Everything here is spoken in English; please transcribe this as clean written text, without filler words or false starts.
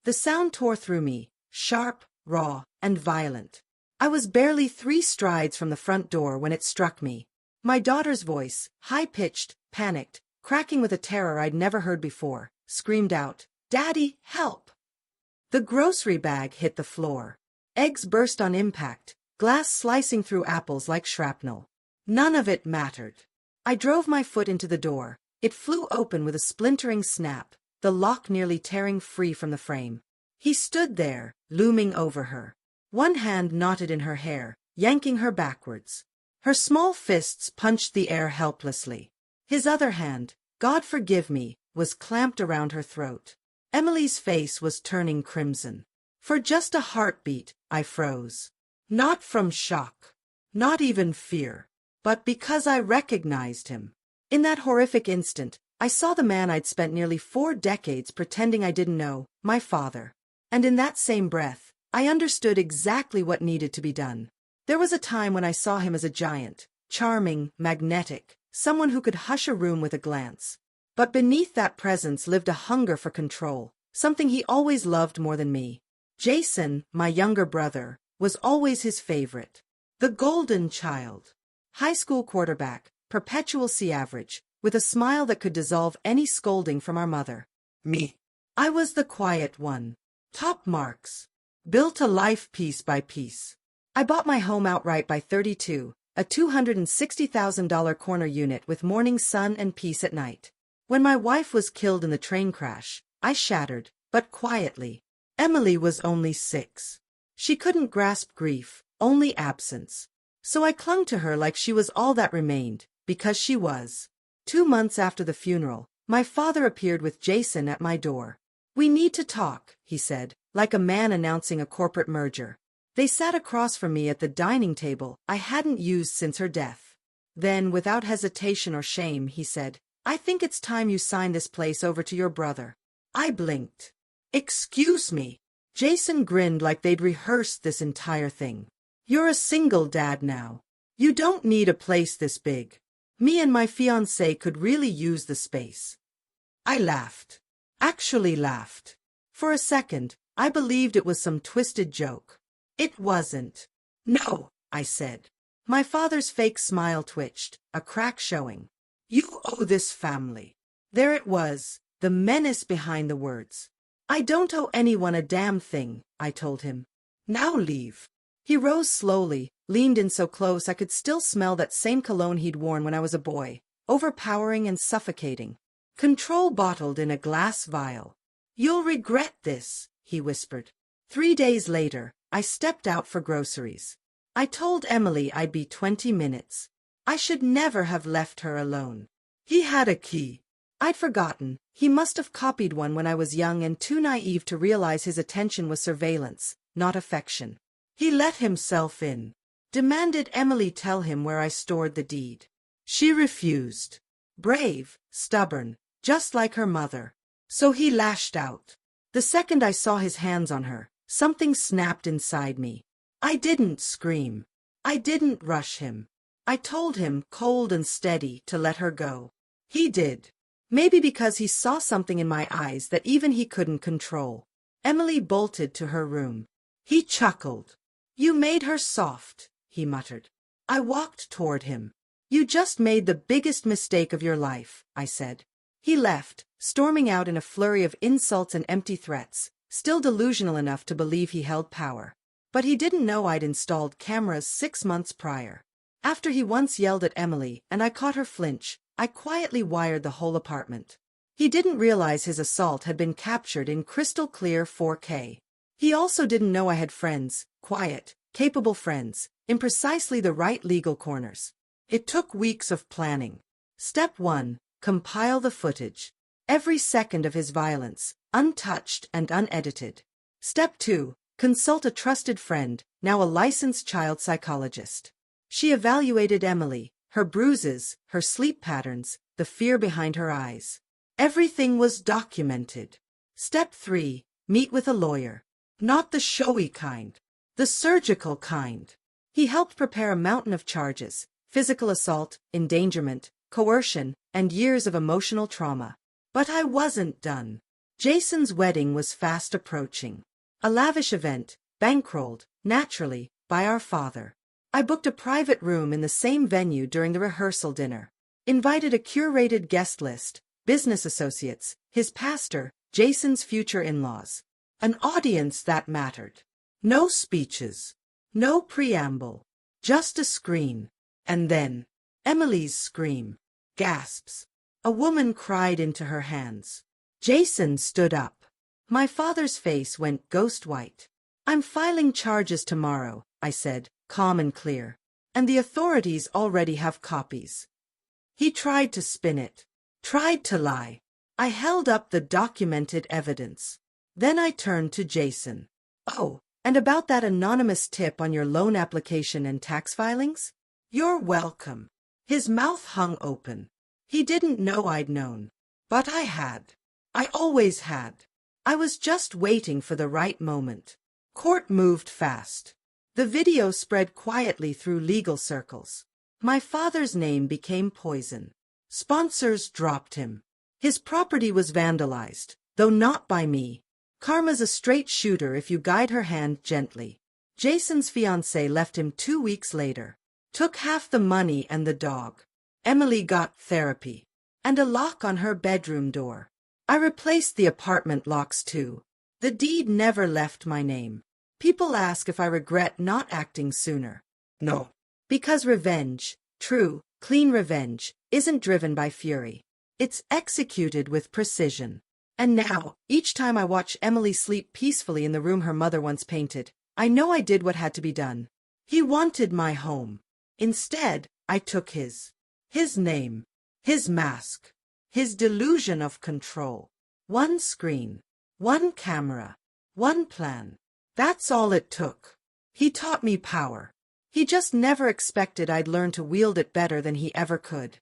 The sound tore through me, sharp, raw, and violent. I was barely 3 strides from the front door when it struck me. My daughter's voice, high-pitched, panicked, cracking with a terror I'd never heard before, screamed out, "Daddy, help!" The grocery bag hit the floor. Eggs burst on impact, glass slicing through apples like shrapnel. None of it mattered. I drove my foot into the door. It flew open with a splintering snap, the lock nearly tearing free from the frame. He stood there, looming over her. One hand knotted in her hair, yanking her backwards. Her small fists punched the air helplessly. His other hand, God forgive me, was clamped around her throat. Emily's face was turning crimson. For just a heartbeat, I froze. Not from shock. Not even fear. But because I recognized him. In that horrific instant, I saw the man I'd spent nearly 4 decades pretending I didn't know, my father. And in that same breath, I understood exactly what needed to be done. There was a time when I saw him as a giant, charming, magnetic, someone who could hush a room with a glance. But beneath that presence lived a hunger for control, something he always loved more than me. Jason, my younger brother, was always his favorite. The golden child. High school quarterback, perpetual C average, with a smile that could dissolve any scolding from our mother. Me. I was the quiet one. Top marks. Built a life piece by piece. I bought my home outright by 32, a $260,000 corner unit with morning sun and peace at night. When my wife was killed in the train crash, I shattered, but quietly. Emily was only 6. She couldn't grasp grief, only absence. So I clung to her like she was all that remained, because she was. 2 months after the funeral, my father appeared with Jason at my door. "We need to talk," he said, like a man announcing a corporate merger. They sat across from me at the dining table I hadn't used since her death. Then, without hesitation or shame, he said, "I think it's time you sign this place over to your brother." I blinked. "Excuse me." Jason grinned like they'd rehearsed this entire thing. "You're a single dad now. You don't need a place this big. Me and my fiancé could really use the space." I laughed. Actually laughed. For a second, I believed it was some twisted joke. It wasn't. "No," I said. My father's fake smile twitched, a crack showing. "You owe this family." There it was, the menace behind the words. "I don't owe anyone a damn thing," I told him. "Now leave." He rose slowly, leaned in so close I could still smell that same cologne he'd worn when I was a boy, overpowering and suffocating. Control bottled in a glass vial. "You'll regret this," he whispered. 3 days later, I stepped out for groceries. I told Emily I'd be 20 minutes. I should never have left her alone. He had a key. I'd forgotten. He must have copied one when I was young and too naive to realize his attention was surveillance, not affection. He let himself in. Demanded Emily tell him where I stored the deed. She refused. Brave, stubborn, just like her mother. So he lashed out. The second I saw his hands on her, something snapped inside me. I didn't scream. I didn't rush him. I told him, cold and steady, to let her go. He did. Maybe because he saw something in my eyes that even he couldn't control. Emily bolted to her room. He chuckled. "You made her soft," he muttered. I walked toward him. "You just made the biggest mistake of your life," I said. He left, storming out in a flurry of insults and empty threats, still delusional enough to believe he held power. But he didn't know I'd installed cameras 6 months prior. After he once yelled at Emily and I caught her flinch, I quietly wired the whole apartment. He didn't realize his assault had been captured in crystal clear 4K. He also didn't know I had friends, quiet, capable friends, in precisely the right legal corners. It took weeks of planning. Step 1. Compile the footage. Every second of his violence, untouched and unedited. Step 2. Consult a trusted friend, now a licensed child psychologist. She evaluated Emily, her bruises, her sleep patterns, the fear behind her eyes. Everything was documented. Step 3. Meet with a lawyer. Not the showy kind. The surgical kind. He helped prepare a mountain of charges: physical assault, endangerment, coercion, and years of emotional trauma. But I wasn't done. Jason's wedding was fast approaching. A lavish event, bankrolled, naturally, by our father. I booked a private room in the same venue during the rehearsal dinner. Invited a curated guest list, business associates, his pastor, Jason's future in-laws. An audience that mattered. No speeches. No preamble. Just a screen. And then, Emily's scream. Gasps. A woman cried into her hands. Jason stood up. My father's face went ghost white. I'm filing charges tomorrow, I said, calm and clear. And the authorities already have copies. He tried to spin it. Tried to lie. I held up the documented evidence. Then I turned to Jason. Oh, and about that anonymous tip on your loan application and tax filings? You're welcome. His mouth hung open. He didn't know I'd known. But I had. I always had. I was just waiting for the right moment. Court moved fast. The video spread quietly through legal circles. My father's name became poison. Sponsors dropped him. His property was vandalized, though not by me. Karma's a straight shooter if you guide her hand gently. Jason's fiancée left him 2 weeks later. Took half the money and the dog. Emily got therapy. And a lock on her bedroom door. I replaced the apartment locks too. The deed never left my name. People ask if I regret not acting sooner. No. Because revenge, true, clean revenge, isn't driven by fury. It's executed with precision. And now, each time I watch Emily sleep peacefully in the room her mother once painted, I know I did what had to be done. He wanted my home. Instead, I took his name, his mask, his delusion of control. One screen, one camera, one plan. That's all it took. He taught me power. He just never expected I'd learn to wield it better than he ever could.